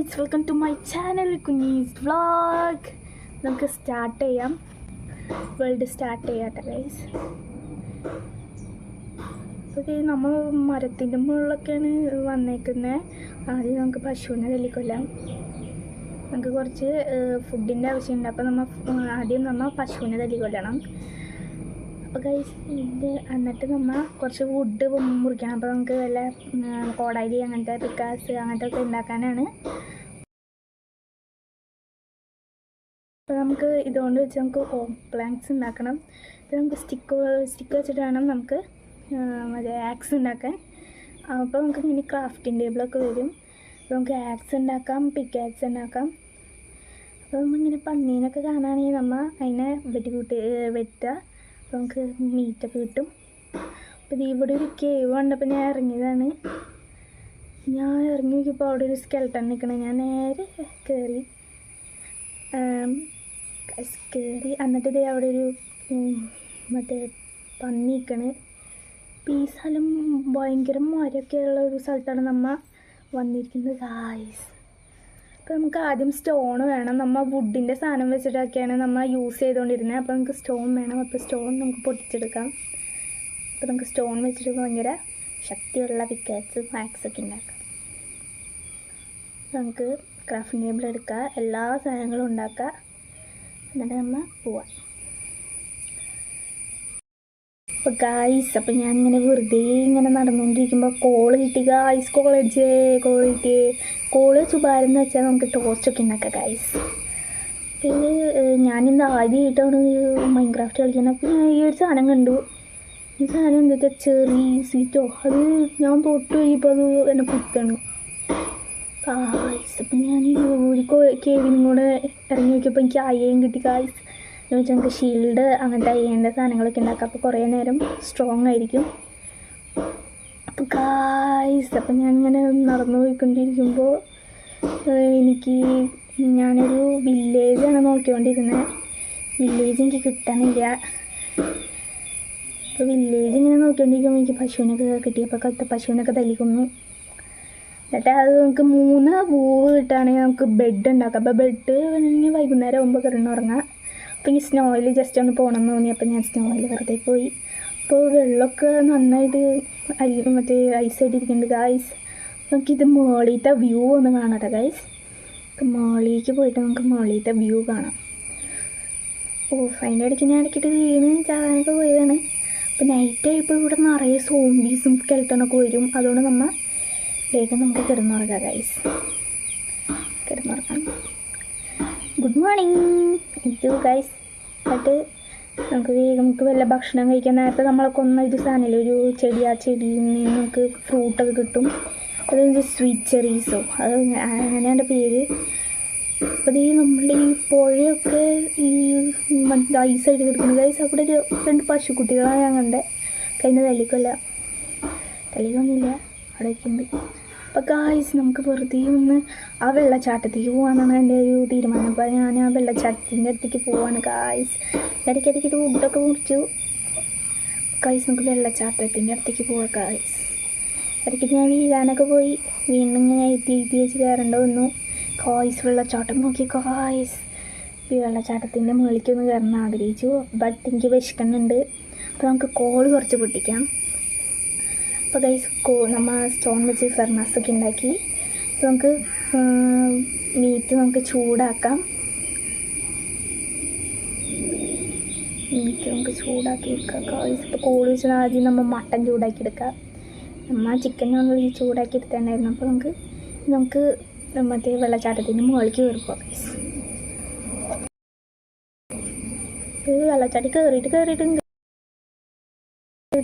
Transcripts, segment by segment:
Guys, welcome to my channel Kunjees vlog. നമുക്ക് start ചെയ്യാം. World സ്റ്റാർട്ട് ചെയ്യാട്ടെ ഗൈസ്. ഓക്കെ, നമ്മൾ മരത്തിൻ്റെ മുകളിലൊക്കെയാണ് വന്നേക്കുന്നത്. ആദ്യം നമുക്ക് പശുവിനെ തല്ലിക്കൊല്ലാം. നമുക്ക് കുറച്ച് ഫുഡിൻ്റെ ആവശ്യമുണ്ട്. അപ്പോൾ ആദ്യം നമ്മൾ പശുവിനെ തല്ലിക്കൊല്ലണം. അപ്പോൾ ഗൈസ് എന്നിട്ട് നമ്മൾ കുറച്ച് വുഡ് മുറിക്കണം. അപ്പോൾ നമുക്ക് വല്ല കോടാലി അങ്ങനത്തെ പിക്കാസ് അങ്ങനത്തെ ഒക്കെ ഉണ്ടാക്കാനാണ്. അപ്പോൾ നമുക്ക് ഇതുകൊണ്ട് വെച്ച് നമുക്ക് പ്ലാങ്ക്സ് ഉണ്ടാക്കണം. അപ്പോൾ നമുക്ക് സ്റ്റിക്ക് വെച്ചിട്ട് വേണം നമുക്ക് മറ്റേ ആക്സ് ഉണ്ടാക്കാൻ. അപ്പോൾ നമുക്ക് ഇങ്ങനെ ക്രാഫ്റ്റിംഗ് ടേബിളൊക്കെ വരും. അപ്പോൾ നമുക്ക് ആക്സ് ഉണ്ടാക്കാം, പിക്കാക്സ് ഉണ്ടാക്കാം. അപ്പോൾ നമ്മളിങ്ങനെ പന്നീനൊക്കെ കാണുകയാണെങ്കിൽ നമ്മൾ അതിനെ വെട്ടുക. അപ്പോൾ നമുക്ക് മീറ്റൊക്കെ കിട്ടും. അപ്പോൾ ഇവിടെ ഒരു കേവ് കണ്ടപ്പോൾ ഞാൻ ഇറങ്ങിയതാണ്. ഞാൻ ഇറങ്ങി നോക്കിയപ്പോൾ അവിടെ ഒരു സ്കെൽട്ടൺ നിൽക്കണേ. ഞാൻ നേരെ കയറി എന്നിട്ട് ഇതേ അവിടെ ഒരു മറ്റേ പന്നി നിൽക്കണേ. അപ്പോൾ ഈ സ്ഥലം ഭയങ്കര മരമൊക്കെയുള്ള ഒരു സ്ഥലത്താണ് നമ്മൾ വന്നിരിക്കുന്നത് ഗായ്സ്. അപ്പോൾ നമുക്ക് ആദ്യം സ്റ്റോൺ വേണം. നമ്മൾ വുഡിൻ്റെ സാധനം വെച്ചിട്ടൊക്കെയാണ് നമ്മൾ യൂസ് ചെയ്തുകൊണ്ടിരുന്നത്. അപ്പോൾ നമുക്ക് സ്റ്റോൺ വേണം. അപ്പോൾ സ്റ്റോൺ നമുക്ക് പൊട്ടിച്ചെടുക്കാം. അപ്പോൾ നമുക്ക് സ്റ്റോൺ വെച്ചിട്ട് ഭയങ്കര ശക്തിയുള്ള പിക്കാക്സ് മാക്സൊക്കെ ഉണ്ടാക്കാം. നമുക്ക് ക്രാഫ്റ്റിംഗ് ടേബിൾ എടുക്കുക, എല്ലാ സാധനങ്ങളും ഉണ്ടാക്കുക, എന്നിട്ട് നമ്മൾ പോവാം. അപ്പോൾ ഗായ്സ്, അപ്പോൾ ഞാനിങ്ങനെ വെറുതെ ഇങ്ങനെ നടന്നുകൊണ്ടിരിക്കുമ്പോൾ കോള് കിട്ടി ഗായ്സ്. കോള് ചുപാരെന്ന് വെച്ചാൽ നമുക്ക് ടോർച്ചൊക്കെ ഉണ്ടാക്കാം ഗായ്സ്. ഇത് ഞാനിന്ന് ആദ്യമായിട്ടാണ് മൈൻക്രാഫ്റ്റ് കളിക്കുന്നത്. അപ്പോൾ ഞാൻ ഈ ഒരു സാധനം കണ്ടു. ഈ സാധനം എന്താ ചെറി സീറ്റോ, അത് ഞാൻ തൊട്ട് കഴിയുമ്പോൾ അത് എന്നെ കുത്തണം ഗായ്സ്. അപ്പം ഞാൻ ഒരു കേവിനും കൂടെ ഇറങ്ങി നോക്കിയപ്പോൾ എനിക്ക് അയ്യയും കിട്ടി ഗായ്സ്. എന്ന് വെച്ചാൽ നമുക്ക് ഷീൽഡ് അങ്ങനത്തെ അയ്യേണ്ട സാധനങ്ങളൊക്കെ ഉണ്ടാക്കാം. അപ്പോൾ കുറേ നേരം സ്ട്രോങ് ആയിരിക്കും. അപ്പോൾ ഗായ്സ്, അപ്പം ഞാനിങ്ങനെ നടന്നു പോയിക്കൊണ്ടിരിക്കുമ്പോൾ ഞാനൊരു വില്ലേജാണ് നോക്കിക്കൊണ്ടിരുന്നത്. വില്ലേജ് എനിക്ക് കിട്ടണില്ല. അപ്പോൾ വില്ലേജ് ഇങ്ങനെ നോക്കിക്കൊണ്ടിരിക്കുമ്പോൾ എനിക്ക് പശുവിനൊക്കെ കിട്ടിയപ്പോൾ പശുവിനൊക്കെ തല്ലിക്കൊന്നു. എന്നിട്ട് അത് നമുക്ക് 3 പൂവ് കിട്ടുകയാണെങ്കിൽ നമുക്ക് ബെഡ് ഉണ്ടാക്കാം. അപ്പോൾ ബെഡ് വേണമെങ്കിൽ വൈകുന്നേരം ആകുമ്പോൾ കിടന്നുറങ്ങാം. അപ്പോൾ ഈ സ്നോയിൽ ജസ്റ്റ് ഒന്ന് പോകണമെന്ന് തോന്നി. അപ്പോൾ ഞാൻ സ്നോയിൽ വെറുതെ പോയി. അപ്പോൾ വെള്ളമൊക്കെ നന്നായിട്ട് മറ്റേ ഐസായിട്ടിരിക്കുന്നുണ്ട് ഗായ്സ്. നമുക്കിത് മുകളിലത്തെ വ്യൂ ഒന്ന് കാണട്ടെ ഗായ്സ്. മുകളിലേക്ക് പോയിട്ട് നമുക്ക് മുകളിലത്തെ വ്യൂ കാണാം. അതിൻ്റെ ഇടയ്ക്ക് ഞാൻ ഇടയ്ക്കിട്ട് വീണ് ചാകാനൊക്കെ പോയതാണ്. അപ്പോൾ നൈറ്റായപ്പോൾ ഇവിടെ നിറയെ സോംബീസും സ്കെൽട്ടണൊക്കെ വരും. അതുകൊണ്ട് വേഗം നമുക്ക് കിടന്നുറങ്ങാം ഗായ്സ്. കിടന്നുറങ്ങാം. ഗുഡ് മോർണിംഗ് ഇറ്റു ഗൈസ്. എന്നിട്ട് നമുക്ക് വല്ല ഭക്ഷണം കഴിക്കാൻ നേരത്തെ നമ്മളൊക്കെ ഒരു സാധനമില്ല, ഒരു ചെടി, ആ ചെടിയിൽ നിന്ന് നമുക്ക് ഫ്രൂട്ടൊക്കെ കിട്ടും. അത് സ്വീറ്റ് ചെറീസോ, അത് അങ്ങനെയാണ് പേര്. അപ്പോൾ നമ്മളുടെ ഈ പുഴയൊക്കെ ഈ ഐസായിട്ട് കിടക്കുന്നു ഗൈസ്. അവിടെ 2 പശുക്കുട്ടികളാണ് ഞാൻ കണ്ടത്. കഴിഞ്ഞ തല്ലിക്കൊന്നില്ല, അവിടെ ഉണ്ട്. അപ്പോൾ ഗായ്സ്, നമുക്ക് വെറുതെ ഒന്ന് ആ വെള്ളച്ചാട്ടത്തേക്ക് പോകാമെന്നാണ് എൻ്റെ ഒരു തീരുമാനം. അപ്പോൾ ഞാൻ ആ വെള്ളച്ചാട്ടത്തിൻ്റെ അടുത്തേക്ക് പോവാണ് ഗായ്സ്. ഇടയ്ക്കിടയ്ക്ക് വുഡൊക്കെ മുറിച്ചു ഗായ്സ്. നമുക്ക് വെള്ളച്ചാട്ടത്തിൻ്റെ അടുത്തേക്ക് പോവാം ഗായ്സ്. ഇടയ്ക്ക് ഞാൻ വീഴാനൊക്കെ പോയി. വീണ്ടും ഇങ്ങനെ എത്തി വെച്ച് കയറേണ്ട വന്നു ഗായ്സ്. വെള്ളച്ചാട്ടം നോക്കി ഗായ്സ്. ഈ വെള്ളച്ചാട്ടത്തിൻ്റെ മുകളിലേക്കൊന്ന് കയറാൻ ആഗ്രഹിച്ചു. ബട്ട് എനിക്ക് വിശക്കുന്നുണ്ട്. അപ്പോൾ നമുക്ക് കോള് കുറച്ച് പൊട്ടിക്കാം. അപ്പോൾ ഗൈസ്, നമ്മൾ സ്റ്റോൺ വെച്ച് ഫെർണസൊക്കെ ഉണ്ടാക്കി. അപ്പോൾ നമുക്ക് മീറ്റ് നമുക്ക് ചൂടാക്കാം. എടുക്കാം ഗൈസ്. ഇപ്പോൾ കോള് വെച്ചാൽ ആദ്യം നമ്മൾ മട്ടൻ ചൂടാക്കി എടുക്കാം. നമ്മൾ ചിക്കൻ ചൂടാക്കി എടുത്തിട്ടുണ്ടായിരുന്നു. അപ്പോൾ നമുക്ക് മറ്റേ വെള്ളച്ചാട്ടത്തിൻ്റെ മുകളിലേക്ക് കയറിപ്പോകാം ഗൈസ്. ഇത് വെള്ളച്ചാട്ടി കയറിയിട്ട്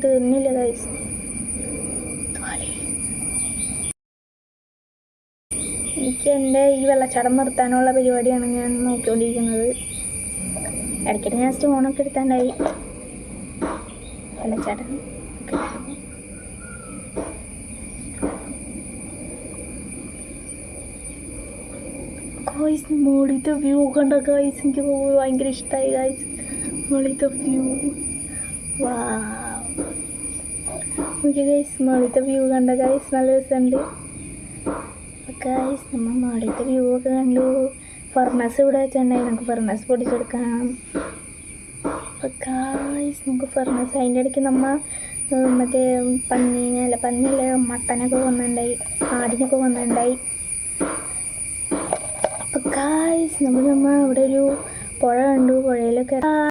തീർന്നില്ല ഗൈസ്. എനിക്ക് എൻ്റെ ഈ വെള്ളച്ചാട്ടം നിർത്താനുള്ള പരിപാടിയാണ് ഞാൻ നോക്കിക്കൊണ്ടിരിക്കുന്നത്. ഇടയ്ക്കിടെ ഞാൻ സ്റ്റോണൊക്കെ എടുത്താണ്ടായി. വെള്ളച്ചാട്ടം ഗായ്സ്, മുകളിലത്തെ വ്യൂ കണ്ട ഗായ്സ്. എനിക്ക് ഭയങ്കര ഇഷ്ടമായി ഗായ്സ് മുകളിലത്തെ വ്യൂ. ഓക്കെ ഗൈസ്, മുകളിലത്തെ വ്യൂ കണ്ട ഗൈസ്, നല്ല രസമുണ്ട്. ഗായ്സ് നമ്മൾ നാളത്തെ വ്യൂ ഒക്കെ കണ്ടു. ഫർണസ് ഇവിടെ വെച്ചിട്ടുണ്ടായി, നമുക്ക് ഫർണസ് പൊടിച്ചെടുക്കാം. അപ്പോൾ ഗായ്സ് നമുക്ക് ഫർണസ് അതിൻ്റെ ഇടയ്ക്ക് നമ്മൾ മറ്റേ പന്നിയല്ല മട്ടനൊക്കെ വന്നിട്ടുണ്ടായി, ആടിനൊക്കെ വന്നിട്ടുണ്ടായി. അപ്പോൾ ഗായ്സ് നമ്മൾ അവിടെ ഒരു പുഴ കണ്ടു. പുഴയിലൊക്കെ